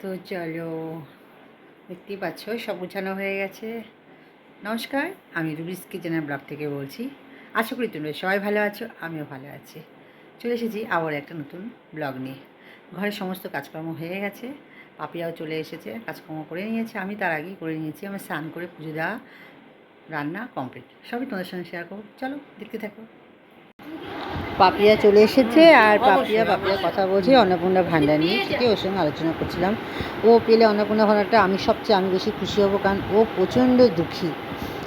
তো চলো, দেখতেই পাচ্ছ সব গুছানো হয়ে গেছে। নমস্কার, আমি রুবিস কিচেনের ব্লগ থেকে বলছি। আশা করি তোমরা সবাই ভালো আছো, আমিও ভালো আছি। চলে এসেছি আবার একটা নতুন ব্লগ নিয়ে। ঘরের সমস্ত কাজকর্ম হয়ে গেছে, পাপিয়াও চলে এসেছে, কাজকর্ম করে নিয়েছে। আমি তার আগেই করে নিয়েছি। আমি স্নান করে পুজো দেওয়া, রান্না কমপ্লিট, সবই তোমাদের সঙ্গে শেয়ার করবো। চলো দেখতে থাকো। পাপিয়া চলে এসেছে আর পাপিয়া কথা বলছি অন্নপূর্ণা ভাণ্ডার নিয়ে। সেটি ওর সঙ্গে আলোচনা করছিলাম। ও পেলে অন্নপূর্ণা ভাণ্ডারটা আমি বেশি খুশি হব, কারণ ও প্রচণ্ড দুঃখী।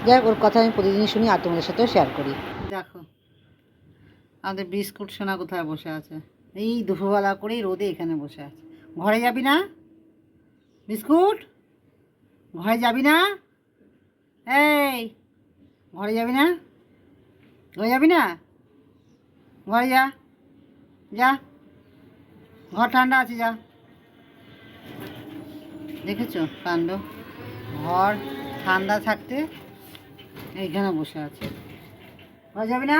যাই হোক, ওর কথা আমি প্রতিদিনই শুনি আর তোমাদের সাথেও শেয়ার করি। দেখো আমাদের বিস্কুট সোনা কোথায় বসে আছে, এই দুপুরবেলা করেই রোদে এখানে বসে আছে। ঘরে যাবি না বিস্কুট? ঘরে যাবি না? এই ঘরে যাবি না? ঘরে যাবি না? ঘরে যা, যা, ঘর ঠান্ডা আছে, যা। দেখেছো কাণ্ড, ঘর ঠান্ডা থাকতে এইখানে বসে আছে। ঘরে যাবি না?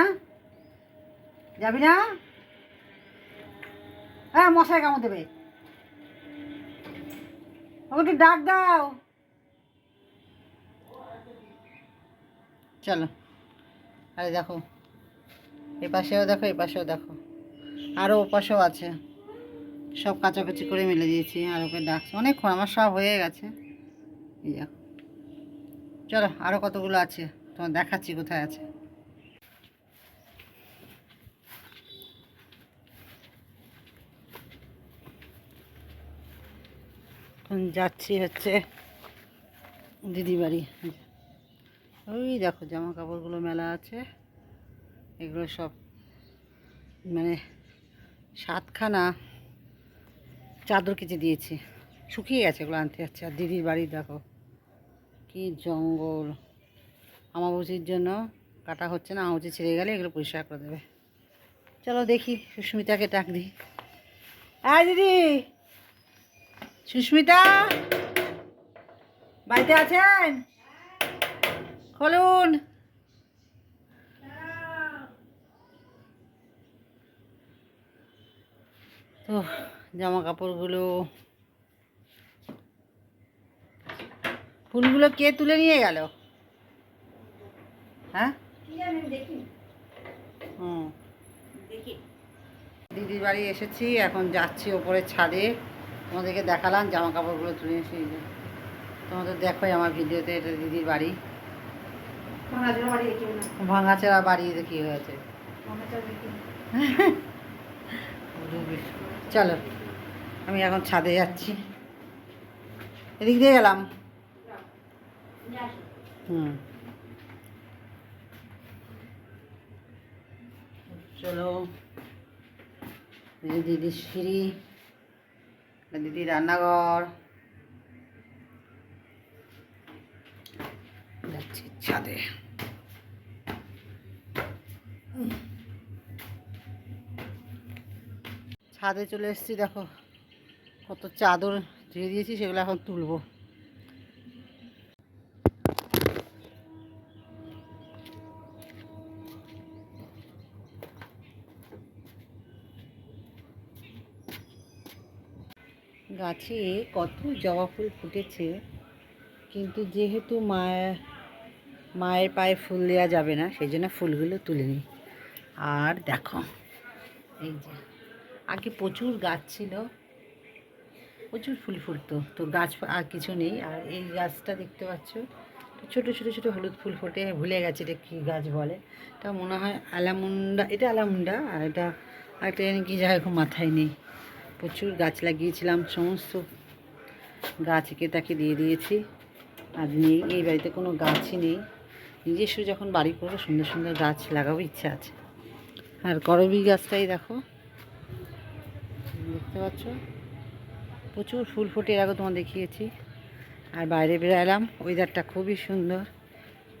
যাবি না? হ্যাঁ, মশাই কামড় দেবে। ওকে একটু ডাক দাও। চলো, আরে দেখো এপাশেও দেখো, এপাশেও দেখো, আরও ওপাশেও আছে। সব কাচাকুচি করে মেলে দিয়েছি আর ওকে ডাকছে অনেকক্ষণ। আমার সব হয়ে গেছে, এই দেখো। চলো আরও কতগুলো আছে, তোমার দেখাচ্ছি কোথায় আছে। এখন যাচ্ছি হচ্ছে দিদি বাড়ি। ওই দেখো জামা কাপড়গুলো মেলা আছে। এগুলো সব মানে 7খানা চাদর কেচে দিয়েছি, শুকিয়ে গেছে, এগুলো আনতে যাচ্ছে। আর দিদির বাড়ি দেখো কি জঙ্গল। আমাবস্যার জন্য কাটা হচ্ছে না, আমাবস্যা ছেড়ে গেলে এগুলো পরিষ্কার করে দেবে। চলো দেখি, সুস্মিতাকে ডাক দিই। হ্যাঁ দিদি, সুস্মিতা বাড়িতে আছেন? খুলুন। তো জামা কাপড়গুলো, ফুলগুলো কে তুলে নিয়ে গেল? হ্যাঁ, হুম, দিদির বাড়ি এসেছি, এখন যাচ্ছি ওপরে ছাদে। তোমাদেরকে দেখালাম জামা কাপড়গুলো তুলে এসে। তোমাদের দেখোই আমার ভিডিওতে, এটা দিদির বাড়ি। ভাঙাচোরা বাড়ি কি হয়েছে? চলো আমি এখন ছাদে যাচ্ছি, এদিক দিয়ে গেলাম। হুম, চলো। দিদির সিঁড়ি, দিদির রান্নাঘর, যাচ্ছি ছাদে। ছাদে চলে এসেছি, দেখো কত চাদর ধুয়ে দিয়েছি, সেগুলো এখন তুলবো। গাছে কত জবা ফুল ফুটেছে, কিন্তু যেহেতু মায়ের পায়ে ফুল দেওয়া যাবে না, সেই জন্য ফুলগুলো তুলে নিই। আর দেখো এই যে আগে প্রচুর গাছ ছিল, প্রচুর ফুল ফুটতো, তো গাছ আর কিছু নেই। আর এই গাছটা দেখতে পাচ্ছ, ছোটো ছোটো ছোটো হলুদ ফুল ফোটে, ভুলে গেছে এটা কী গাছ বলে। এটা মনে হয় আলামুন্ডা, এটা আলামুন্ডা। আর এটা আরেকটা জানি কী, যাই হোক মাথায় নেই। প্রচুর গাছ লাগিয়েছিলাম, সমস্ত গাছ এঁকে তাকে দিয়ে দিয়েছি। আর নেই, এই বাড়িতে কোনো গাছই নেই। নিজস্ব যখন বাড়ি করবো সুন্দর সুন্দর গাছ লাগাবো ইচ্ছা আছে। আর করবী গাছটাই দেখো, দেখতে পাচ্ছ প্রচুর ফুল ফোটে, এর আগে তোমার দেখিয়েছি। আর বাইরে বেরালাম, ওয়েদারটা খুবই সুন্দর,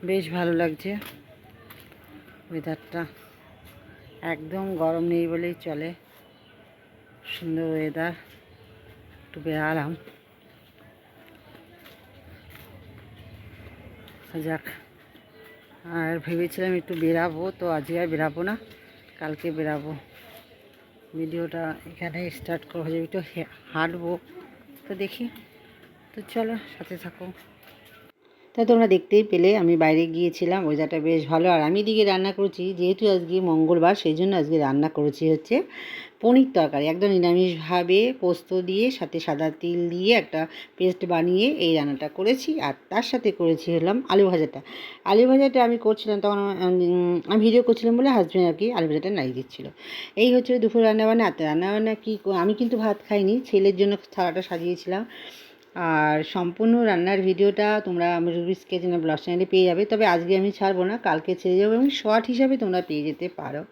বেশ ভালো লাগছে ওয়েদারটা। একদম গরম নেই বলেই চলে, সুন্দর ওয়েদার। একটু বেরালাম, যাক। আর ভেবেছিলাম একটু বেরাবো, তো আজকে আর বেরাবো না, কালকে বেরাবো। ভিডিওটা এখানে স্টার্ট করা যাবে, একটু হাঁটবো, তো দেখি, তো চলো সাথে থাকো। তাই তোমরা দেখতেই পেলে আমি বাইরে গিয়েছিলাম, ওয়েদারটা বেশ ভালো। আর আমি এদিকে রান্না করেছি, যেহেতু আজকে মঙ্গলবার সেই জন্য আজকে রান্না করেছি হচ্ছে পনির তরকারি, একদম নিরামিষভাবে পোস্ত দিয়ে সাথে সাদা তিল দিয়ে একটা পেস্ট বানিয়ে এই রান্নাটা করেছি। আর তার সাথে করেছি হলাম আলু ভাজাটা। আলু ভাজাটা আমি করছিলাম তখন আমি ভিডিও করছিলাম বলে হাজব্যান্ড আর কি আলু ভাজাটা নাড়িয়ে দিচ্ছিলো। এই হচ্ছে দুপুর রান্নাবান্না। রান্নাবান্না কী, আমি কিন্তু ভাত খাইনি, ছেলের জন্য থালাটা সাজিয়েছিলাম। আর সম্পূর্ণ রান্নার ভিডিওটা তোমরা রুবিস কিচেন ব্লগ চ্যানেলে পেয়ে যাবে, তবে আজকে আমি ছাড়বো না, কালকে ছেড়ে যাবো এবং শর্ট হিসাবে তোমরা পেয়ে যেতে পারো।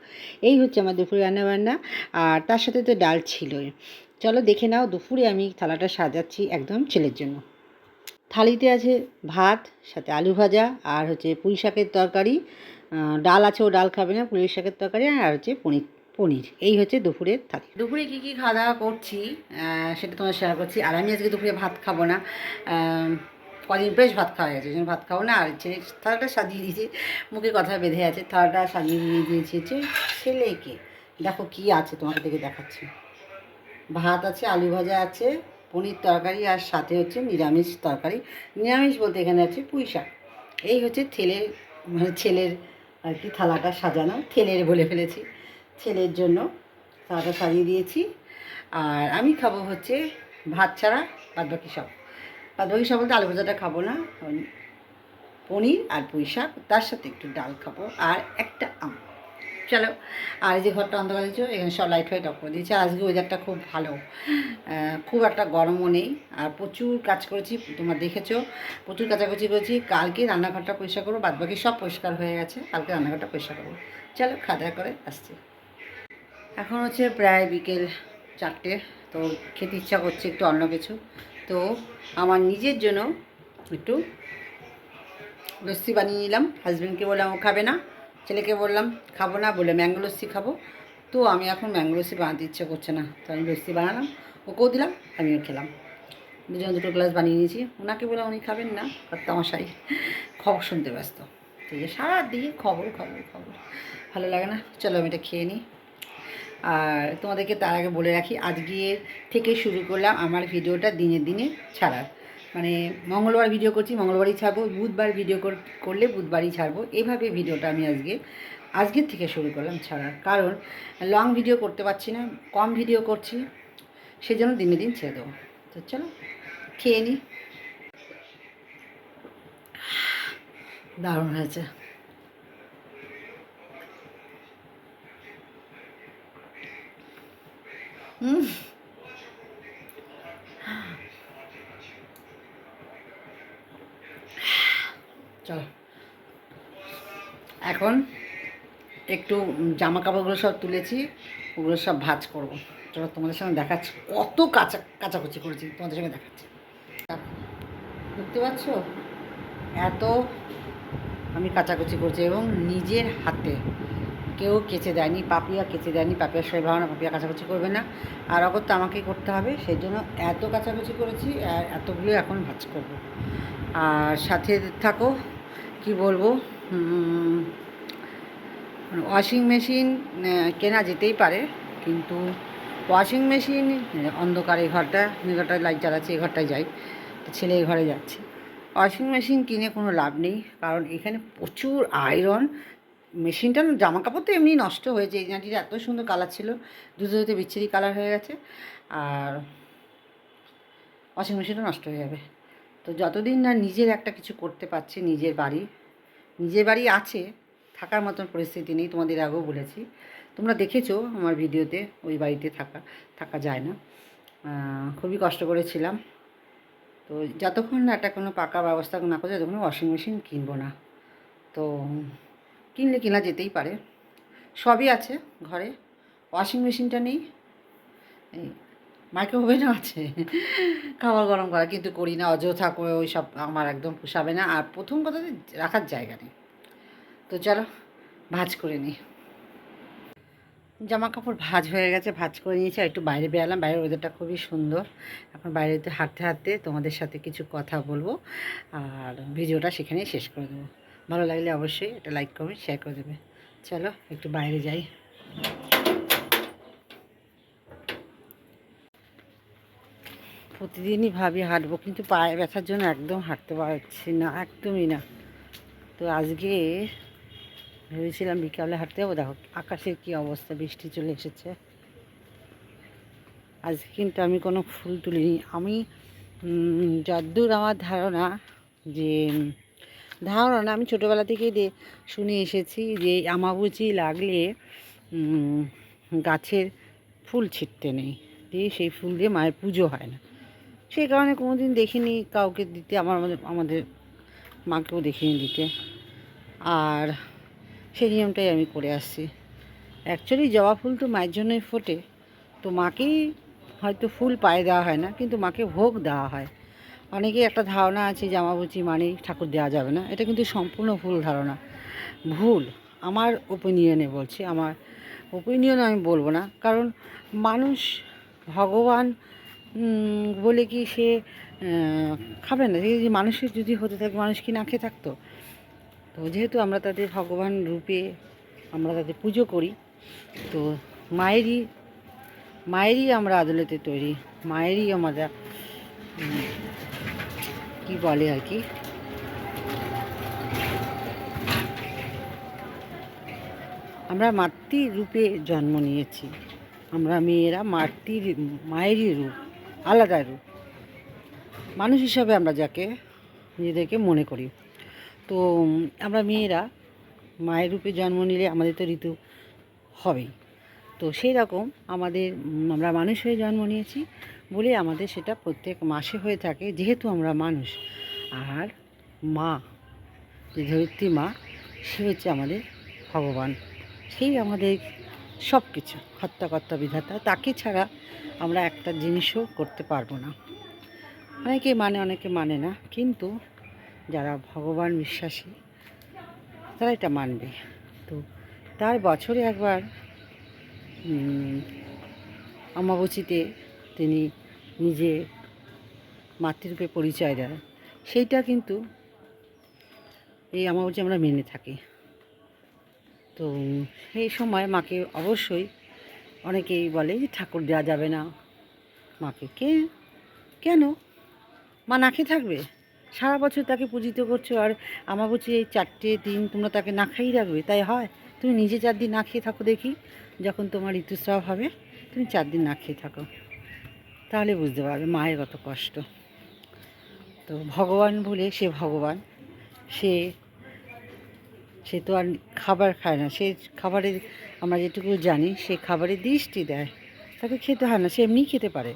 এই হচ্ছে আমার দুপুরে রান্নাবান্না। আর তার সাথে তো ডাল ছিলই। চলো দেখে নাও দুপুরে আমি থালাটা সাজাচ্ছি একদম ছেলের জন্য। থালিতে আছে ভাত, সাথে আলু ভাজা, আর হচ্ছে পুঁই শাকের তরকারি, ডাল আছে, ও ডাল খাবে না, পুঁই শাকের তরকারি, আর হচ্ছে পনির। এই হচ্ছে দুপুরের থালি। দুপুরে কী কী খাওয়া দাওয়া করছি সেটা তোমার শেয়ার করছি। আর আমি আজকে দুপুরে ভাত খাবো না, কদিন বেশ ভাত খাওয়া গেছে, জন্য ভাত খাবো না। আর থালাটা সাজিয়ে দিয়েছি, মুখে কথা বেঁধে আছে, থালাটা সাজিয়ে দিয়েছি হচ্ছে ছেলেকে। দেখো কী আছে তোমাকে দেখে দেখাচ্ছি। ভাত আছে, আলু ভাজা আছে, পনির তরকারি, আর সাথে হচ্ছে নিরামিষ তরকারি। নিরামিষ বলতে এখানে আছে পুঁই শাক। এই হচ্ছে ছেলের আর কি থালাটা সাজানো, ছেলের বলে ফেলেছি, ছেলের জন্য থালাটা সাজিয়ে দিয়েছি। আর আমি খাবো হচ্ছে ভাত ছাড়া বাদবাকি সব বলতে আলু ভাজাটা খাবো না, পনির আর পুঁই শাক, তার সাথে একটু ডাল খাবো আর একটা আম। চলো। আর এই যে ঘরটা অন্ধকার দিয়েছো, এখানে সব লাইট ফাইট অফ করে দিয়েছে। আজকে ওয়েদারটা খুব ভালো, খুব একটা গরমও নেই। আর প্রচুর কাজ করেছি, তোমরা দেখেছো, প্রচুর কাচাকুচি করেছি। কালকে রান্নাঘরটা পরিষ্কার করবো, বাদবাকি সব পরিষ্কার হয়ে গেছে, কালকে রান্নাঘরটা পরিষ্কার করবো। চলো খাওয়া দাওয়া করে আসছি। এখন হচ্ছে প্রায় বিকেল 4টে। তো খেতে ইচ্ছা করছে একটু অন্য কিছু। তো আমার নিজের জন্য একটু লস্যি বানিয়ে নিলাম। হাজব্যান্ডকে বললাম ও খাবে না, ছেলেকে বললাম খাবো না, বলে ম্যাঙ্গো লস্যি খাবো। তো আমি এখন ম্যাঙ্গো লস্যি বানাতে ইচ্ছে করছে না, তো আমি লস্যি বানালাম, ওকেও দিলাম, আমিও খেলাম। দুজন দুটো গ্লাস বানিয়ে নিয়েছি। ওনাকে বলে উনি খাবেন না, তামাশাই খবর শুনতে ব্যস্ত। ঠিক আছে, সারাদিন খবর খবর খবর, ভালো লাগে না। চলো আমি এটা খেয়ে নিই। আর তোমাদেরকে তার আগে বলে রাখি, আজকের থেকে শুরু করলাম আমার ভিডিওটা দিনে দিনে ছাড়ার। মানে মঙ্গলবার ভিডিও করছি, মঙ্গলবারই ছাড়বো, বুধবার ভিডিও করলে বুধবারই ছাড়বো। এইভাবে ভিডিওটা আমি আজকের থেকে শুরু করলাম ছাড়ার। কারণ লং ভিডিও করতে পারছি না, কম ভিডিও করছি, সেজন্য দিনে দিন ছেড়ে দেবো। তো চলো খেয়ে নিই। দারুণ হয়েছে। চলো এখন একটু জামা কাপড়গুলো সব তুলেছি, ওগুলো সব ভাঁজ করবো। চলো তোমাদের সঙ্গে দেখাচ্ছি, কত কাচাকুচি করেছি তোমাদের সঙ্গে দেখাচ্ছি। দেখতে পাচ্ছ এত আমি কাচাকুচি করছি, এবং নিজের হাতে, কেউ কেচে দেয়নি, পাপিয়া কেচে দেয়নি। পাপিয়ার সবাই ভাবনা পাপিয়া কাচাকুচি করবে না, আর অগত্যা আমাকেই করতে হবে, সেই জন্য এত কাচাকুচি করেছি। আর এতগুলো এখন ভাঁজ করব। আর সাথে থাকো, কি বলবো, ওয়াশিং মেশিন কেনা যেতেই পারে, কিন্তু ওয়াশিং মেশিন অন্ধকার, এই ঘরটায় লাইট জ্বালাচ্ছে, এই ঘরটায় যাই, তো ছেলে এই ঘরে যাচ্ছে। ওয়াশিং মেশিন কিনে কোনো লাভ নেই, কারণ এখানে প্রচুর আয়রন। মেশিনটা জামা কাপড় তো এমনি নষ্ট হয়েছে, এই জাঁটিটা এত সুন্দর কালার ছিল, ধুতে ধুতে বিচ্ছিরি কালার হয়ে গেছে, আর ওয়াশিং মেশিনটা নষ্ট হয়ে যাবে। তো যতদিন না নিজের একটা কিছু করতে পারছি, নিজের বাড়ি আছে, থাকার মতন পরিস্থিতি নেই, তোমাদের আগেও বলেছি, তোমরা দেখেছো আমার ভিডিওতে, ওই বাড়িতে থাকা যায় না, খুবই কষ্ট করেছিলাম। তো যতক্ষণ না একটা কোনো পাকা ব্যবস্থা না করছে, ততক্ষণ ওয়াশিং মেশিন কিনবো না। তো কিনলে কেনা যেতেই পারে, সবই আছে ঘরে, ওয়াশিং মেশিনটা নেই। এই মাইক্রোওভেনও আছে খাবার গরম করা, কিন্তু করি না, অযথা করে ওই সব আমার একদম পোষাবে না। আর প্রথম কথা রাখার জায়গা নেই। তো চলো ভাঁজ করে নিই। জামা কাপড় ভাঁজ হয়ে গেছে, ভাঁজ করে নিয়েছি। আর একটু বাইরে বেরালাম, বাইরের ওয়েদারটা খুবই সুন্দর। এখন বাইরেতে হাঁটতে হাঁটতে তোমাদের সাথে কিছু কথা বলবো, আর ভিডিওটা সেখানেই শেষ করে দেবো। ভালো লাগলে অবশ্যই একটা লাইক কমেন্ট শেয়ার করে দেবে। চলো একটু বাইরে যাই। প্রতিদিনই ভাবি হাঁটবো, কিন্তু পায়ে ব্যথার জন্য একদম হাঁটতে পারছি না, একদমই না। তো আজকে ভেবেছিলাম বিকালে হাঁটতে যাবো, দেখো আকাশের কী অবস্থা, বৃষ্টি চলে এসেছে। আজকে কিন্তু আমি কোনো ফুল তুলিনি। আমি যদ্দূর আমার ধারণা, যে ধারণা না, আমি ছোটোবেলা থেকেই শুনে এসেছি যে আমাবুচি লাগলে গাছের ফুল ছিটতে নেই, দিয়ে সেই ফুল দিয়ে মায়ের পুজো হয় না। সেই কারণে কোনো দিন দেখিনি কাউকে দিতে, আমাদের মাকেও দেখিনি দিতে, আর সেই নিয়মটাই আমি করে আসছি। অ্যাকচুয়ালি জবা ফুল তো মায়ের জন্যই ফোটে, তো মাকেই হয়তো ফুল পায়ে দেওয়া হয় না, কিন্তু মাকে ভোগ দেওয়া হয়। অনেকেই একটা ধারণা আছে যে আমাবুচি মানেই ঠাকুর দেওয়া যাবে না, এটা কিন্তু সম্পূর্ণ ভুল ধারণা, ভুল। আমার ওপিনিয়নে বলছি, আমার ওপিনিয়ন আমি বলবো না, কারণ মানুষ ভগবান বলে কি সে খাবে না? যে মানুষের যদি হতে থাকে, মানুষ কি না খেয়ে থাকতো? তো যেহেতু আমরা তাদের ভগবান রূপে আমরা তাদের পুজো করি, তো মায়েরই আমরা আদলেতে তৈরি, মায়েরই আমরা কি বলে আর কি, আমরা মাতৃরূপে জন্ম নিয়েছি। আমরা মেয়েরা মায়েরই রূপ, আলাদা রূপ, মানুষ হিসাবে আমরা যাকে নিজেদেরকে মনে করি। তো আমরা মেয়েরা মায়ের রূপে জন্ম নিলে আমাদের তো ঋতু হবেই। তো সেই রকম আমরা মানুষ হয়ে জন্ম নিয়েছি বলে আমাদের সেটা প্রত্যেক মাসে হয়ে থাকে, যেহেতু আমরা মানুষ। আর মা, যে ধরিত্রী মা, সে হচ্ছে আমাদের ভগবান, সেই আমাদের সব কিছু হর্তাকর্তা বিধাতা, তাকে ছাড়া আমরা একটা জিনিসও করতে পারবো না। অনেকে মানে, অনেকে মানে না, কিন্তু যারা ভগবান বিশ্বাসী তারা এটা মানবে। তো তার বছরে একবার অমাবস্যাতে তিনি নিজে মাতৃরূপে পরিচয় দেন, সেইটা কিন্তু এই অমাবস্যা আমরা মেনে থাকি। তো সেই সময় মাকে অবশ্যই অনেকেই বলে যে ঠাকুর দেওয়া যাবে না মাকে। কেন? মা না খেয়ে থাকবে? সারা বছর তাকে পূজিত করছো, আর অমাবস্যা এই 4টে দিন তোমরা তাকে না খাইয়ে রাখবে? তাই হয়? তুমি নিজে 4 দিন না খেয়ে থাকো দেখি, যখন তোমার ঋতুস্রাব হবে তুমি 4 দিন না খেয়ে থাকো, তাহলে বুঝতে পারবে মায়ের কত কষ্ট। তো ভগবান বলে সে ভগবান, সে সে তো আর খাবার খায় না, সে খাবারের, আমরা যেটুকু জানি, সে খাবারের দৃষ্টি দেয়, তাকে খেতে হয় না, সে এমনিই খেতে পারে।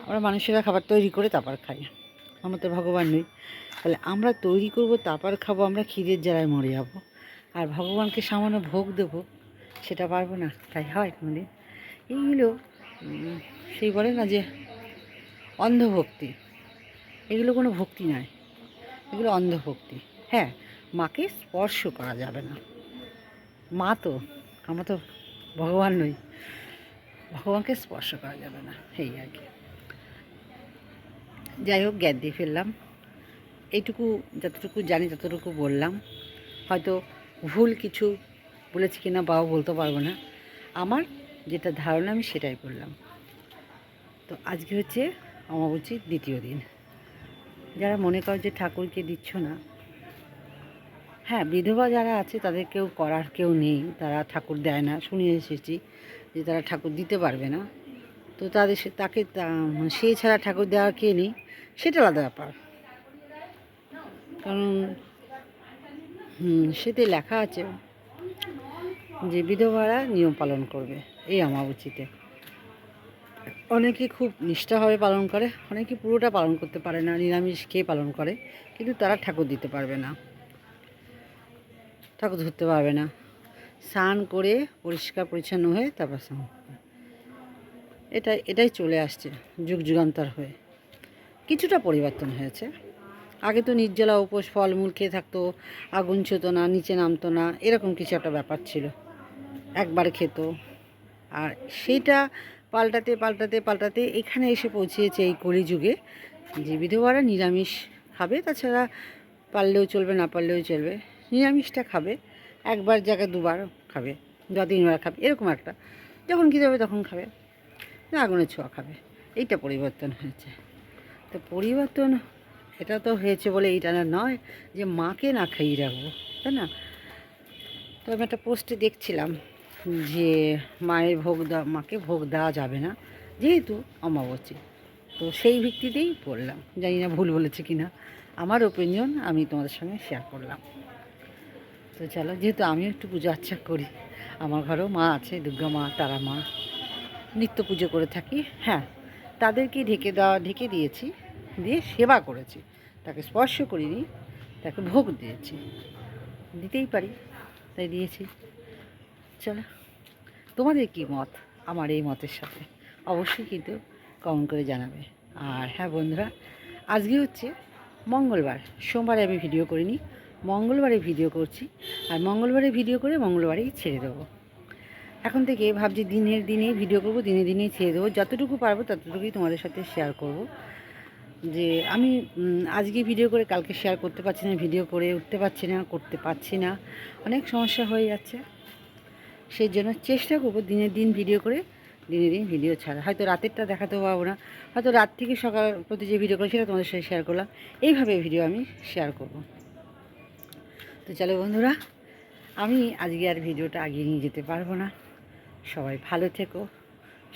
আমরা মানুষেরা খাবার তৈরি করে তারপর খাই, আমরা তো ভগবান নই। তাহলে আমরা তৈরি করব তারপর খাবো, আমরা খিদের জ্বালায় মরে যাব, আর ভগবানকে সামান্য ভোগ দেবো, সেটা পারবো না? তাই হয় কোনোদিন? এইগুলো সেই বলে না যে অন্ধভক্তি, এগুলো কোনো ভক্তি নয়, এগুলো অন্ধভক্তি। হ্যাঁ, মাকে স্পর্শ করা যাবে না, মা তো, আমরা তো ভগবান নই, ভগবানকে স্পর্শ করা যাবে না, এই আর কি। যাই হোক, জ্ঞান দিয়ে ফেললাম, এইটুকু যতটুকু জানি ততটুকু বললাম। হয়তো ভুল কিছু বলেছি কিনা বাও বলতে পারবো না, আমার যেটা ধারণা আমি সেটাই বললাম। তো আজকে হচ্ছে অমাবস্যার দ্বিতীয় দিন। যারা মনে করে যে ঠাকুরকে দিচ্ছ না, হ্যাঁ, বিধবা যারা আছে তাদের কেউ করার কেউ নেই, তারা ঠাকুর দেয় না, শুনে এসেছি যে তারা ঠাকুর দিতে পারবে না। তো তাকে সে ছাড়া ঠাকুর দেওয়ার কে নেই, সেটা আলাদা ব্যাপার। কারণ সেতে লেখা আছে যে বিধবারা নিয়ম পালন করবে এই অমাবস্যাতে। অনেকে খুব নিষ্ঠাভাবে পালন করে, অনেকে পুরোটা পালন করতে পারে না, নিরামিষ খেয়ে পালন করে, কিন্তু তারা ঠাকুর দিতে পারবে না, ঠাকুর ধরতে পারবে না। স্নান করে পরিষ্কার পরিচ্ছন্ন হয়ে তারপর স্নান করবে। এটাই চলে আসছে যুগ যুগান্তর হয়ে। কিছুটা পরিবর্তন হয়েছে, আগে তো নির্জলা উপোস ফলমূল খেয়ে থাকতো, আগুন ছুতো না, নিচে নামতো না, এরকম কিছু একটা ব্যাপার ছিল, একবার খেত। আর সেইটা পাল্টাতে পাল্টাতে পাল্টাতে এখানে এসে পৌঁছেছে এই কলিযুগে, যে বিধবারা নিরামিষ খাবে, তাছাড়া পারলেও চলবে, না পারলেও চলবে, নিরামিষটা খাবে, একবার জায়গায় দুবার খাবে, 2-3 বার খাবে, এরকম একটা, যখন খিদে হবে তখন খাবে, আগুনের ছোঁয়া খাবে, এইটা পরিবর্তন হয়েছে। তো পরিবর্তন এটা তো হয়েছে বলে এইটা না নয় যে মাকে না খাইয়ে রাখবো, তাই না? তো আমি একটা পোস্টে দেখছিলাম যে মাকে ভোগ দেওয়া যাবে না যেহেতু অমাবস্যা। তো সেই ভিত্তিতেই পড়লাম, জানি না ভুল বলেছে কি না, আমার ওপিনিয়ন আমি তোমাদের সঙ্গে শেয়ার করলাম। তো চলো, যেহেতু আমিও একটু পুজো আর্চা করি, আমার ঘরেও মা আছে, দুর্গা মা, তারা মা, নিত্য পুজো করে থাকি। হ্যাঁ, তাদেরকে ঢেকে দিয়েছি, দিয়ে সেবা করেছি, তাকে স্পর্শ করিনি, তাকে ভোগ দিয়েছি, দিতেই পারি, তাই দিয়েছি। চলো, তোমাদের কী মত আমার এই মতের সাথে অবশ্যই কিন্তু কমেন্ট করে জানাবে। আর হ্যাঁ বন্ধুরা, আজকে হচ্ছে মঙ্গলবার, সোমবারে আমি ভিডিও করিনি, মঙ্গলবারে ভিডিও করছি। আর মঙ্গলবারে ভিডিও করে মঙ্গলবারেই ছেড়ে দেবো। এখন থেকে ভাবছি দিনেই ভিডিও করব, দিনেই ছেড়ে দেবো, যতটুকু পারবো ততটুকুই তোমাদের সাথে শেয়ার করব। যে আমি আজকে ভিডিও করে কালকে শেয়ার করতে পারছি না, ভিডিও করে উঠতে পারছি না, করতে পারছি না, অনেক সমস্যা হয়ে যাচ্ছে। সেই জন্য চেষ্টা করবো দিন ভিডিও করে দিন ভিডিও ছাড়া। হয়তো রাতেরটা দেখাতেও পারবো না, হয়তো রাত থেকে সকাল প্রতি যে ভিডিও করি সেটা তোমাদের সাথে শেয়ার করলাম, এইভাবে ভিডিও আমি শেয়ার করব। তো চলো বন্ধুরা, আমি আজকে আর ভিডিওটা আগিয়ে নিয়ে যেতে পারবো না। সবাই ভালো থেকো,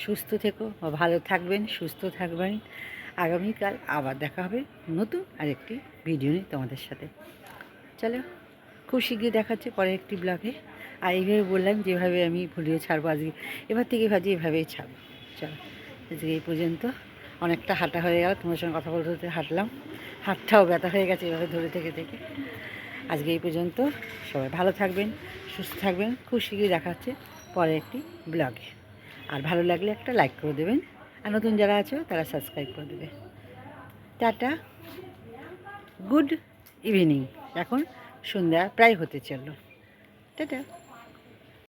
সুস্থ থেকো, বা ভালো থাকবেন, সুস্থ থাকবেন। আগামীকাল আবার দেখা হবে নতুন আরেকটি ভিডিও নিয়ে তোমাদের সাথে। চলো, খুব শীঘ্রই দেখাচ্ছে পরের একটি ব্লগে। আর এইভাবে বললাম যেভাবে আমি ভিডিও ছাড়বো আজকে, এবার থেকে ভাবছি এভাবেই ছাড়বো। চলো, আজকে এই পর্যন্ত। অনেকটা হাঁটা হয়ে গেল, তোমার সঙ্গে কথা বলতে হাঁটলাম, হাতটাও ব্যথা হয়ে গেছে এভাবে ধরে থেকে। আজকে এই পর্যন্ত। সবাই ভালো থাকবেন, সুস্থ থাকবেন। খুব শীঘ্রই দেখা হচ্ছে পরের একটি ব্লগে। আর ভালো লাগলে একটা লাইক করে দেবেন, আর নতুন যারা আছো তারা সাবস্ক্রাইব করে দেবে। Tata, good evening. এখন সন্ধ্যা প্রায় হতে চললো। টাটা।